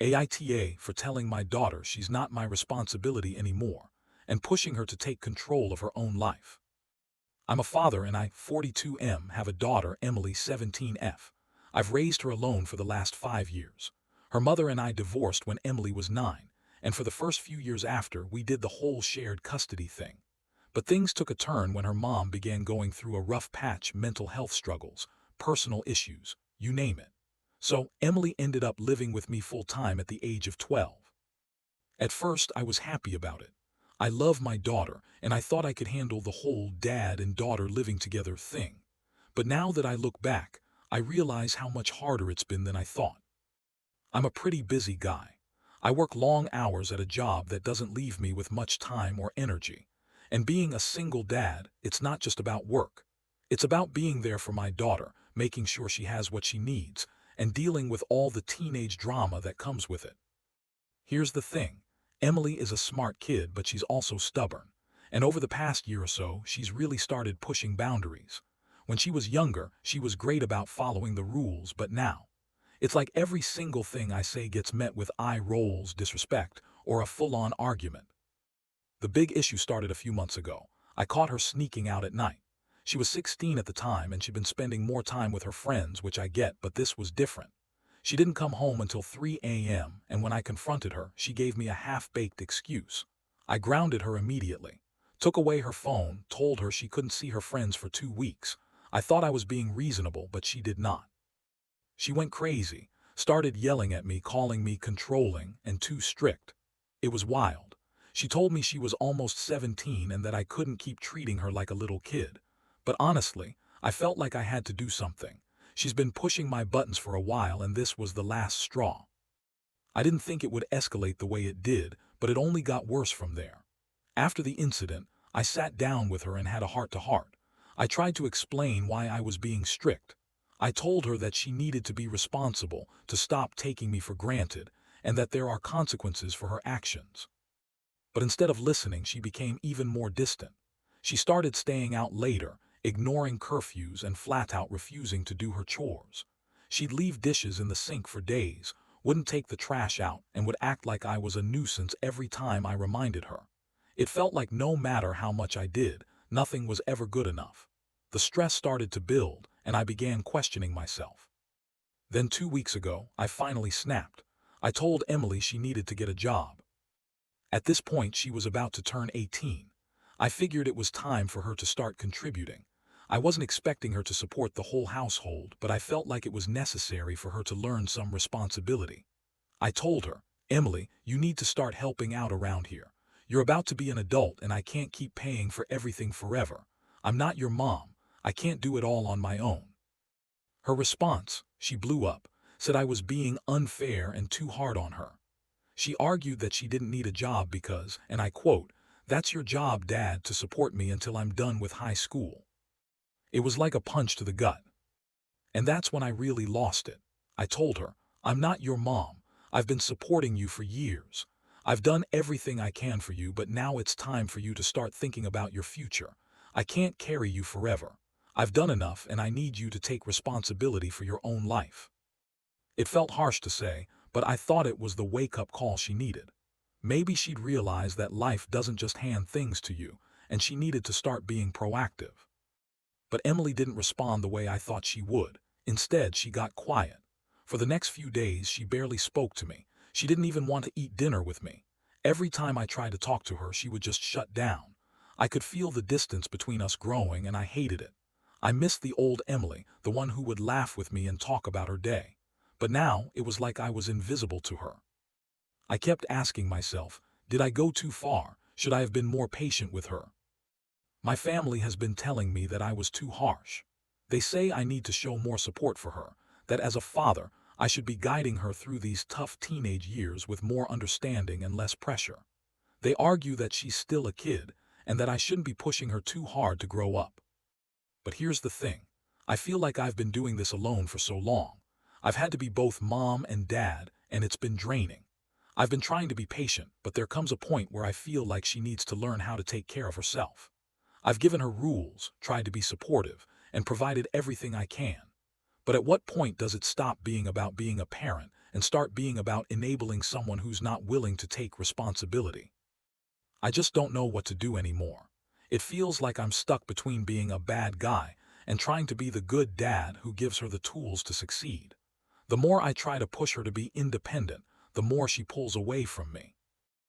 AITA for telling my daughter she's not my responsibility anymore, and pushing her to take control of her own life. I'm a father and I, 42M, have a daughter, Emily, 17F. I've raised her alone for the last 5 years. Her mother and I divorced when Emily was 9, and for the first few years after, we did the whole shared custody thing. But things took a turn when her mom began going through a rough patch: mental health struggles, personal issues, you name it. So, Emily ended up living with me full-time at the age of 12. At first, I was happy about it. I love my daughter, and I thought I could handle the whole dad and daughter living together thing. But now that I look back, I realize how much harder it's been than I thought. I'm a pretty busy guy. I work long hours at a job that doesn't leave me with much time or energy. And being a single dad, it's not just about work. It's about being there for my daughter, making sure she has what she needs, and dealing with all the teenage drama that comes with it. Here's the thing. Emily is a smart kid, but she's also stubborn. And over the past year or so, she's really started pushing boundaries. When she was younger, she was great about following the rules, but now, it's like every single thing I say gets met with eye rolls, disrespect, or a full-on argument. The big issue started a few months ago. I caught her sneaking out at night. She was 16 at the time, and she'd been spending more time with her friends, which I get, but this was different. She didn't come home until 3 a.m., and when I confronted her, she gave me a half-baked excuse. I grounded her immediately, took away her phone, told her she couldn't see her friends for 2 weeks. I thought I was being reasonable, but she did not. She went crazy, started yelling at me, calling me controlling and too strict. It was wild. She told me she was almost 17 and that I couldn't keep treating her like a little kid. But honestly, I felt like I had to do something. She's been pushing my buttons for a while, and this was the last straw. I didn't think it would escalate the way it did, but it only got worse from there. After the incident, I sat down with her and had a heart-to-heart. I tried to explain why I was being strict. I told her that she needed to be responsible, to stop taking me for granted, and that there are consequences for her actions. But instead of listening, she became even more distant. She started staying out later, ignoring curfews, and flat-out refusing to do her chores. She'd leave dishes in the sink for days, wouldn't take the trash out, and would act like I was a nuisance every time I reminded her. It felt like no matter how much I did, nothing was ever good enough. The stress started to build, and I began questioning myself. Then 2 weeks ago, I finally snapped. I told Emily she needed to get a job. At this point, she was about to turn 18. I figured it was time for her to start contributing. I wasn't expecting her to support the whole household, but I felt like it was necessary for her to learn some responsibility. I told her, "Emily, you need to start helping out around here. You're about to be an adult and I can't keep paying for everything forever. I'm not your mom. I can't do it all on my own." Her response, she blew up, said I was being unfair and too hard on her. She argued that she didn't need a job because, and I quote, "That's your job, Dad, to support me until I'm done with high school." It was like a punch to the gut. And that's when I really lost it. I told her, "I'm not your mom. I've been supporting you for years. I've done everything I can for you, but now it's time for you to start thinking about your future. I can't carry you forever. I've done enough, and I need you to take responsibility for your own life." It felt harsh to say, but I thought it was the wake-up call she needed. Maybe she'd realize that life doesn't just hand things to you, and she needed to start being proactive. But Emily didn't respond the way I thought she would. Instead, she got quiet. For the next few days, she barely spoke to me. She didn't even want to eat dinner with me. Every time I tried to talk to her, she would just shut down. I could feel the distance between us growing, and I hated it. I missed the old Emily, the one who would laugh with me and talk about her day. But now, it was like I was invisible to her. I kept asking myself, did I go too far? Should I have been more patient with her? My family has been telling me that I was too harsh. They say I need to show more support for her, that as a father, I should be guiding her through these tough teenage years with more understanding and less pressure. They argue that she's still a kid, and that I shouldn't be pushing her too hard to grow up. But here's the thing. I feel like I've been doing this alone for so long. I've had to be both mom and dad, and it's been draining. I've been trying to be patient, but there comes a point where I feel like she needs to learn how to take care of herself. I've given her rules, tried to be supportive, and provided everything I can. But at what point does it stop being about being a parent and start being about enabling someone who's not willing to take responsibility. I just don't know what to do anymore. It feels like I'm stuck between being a bad guy and trying to be the good dad who gives her the tools to succeed. The more I try to push her to be independent, the more she pulls away from me.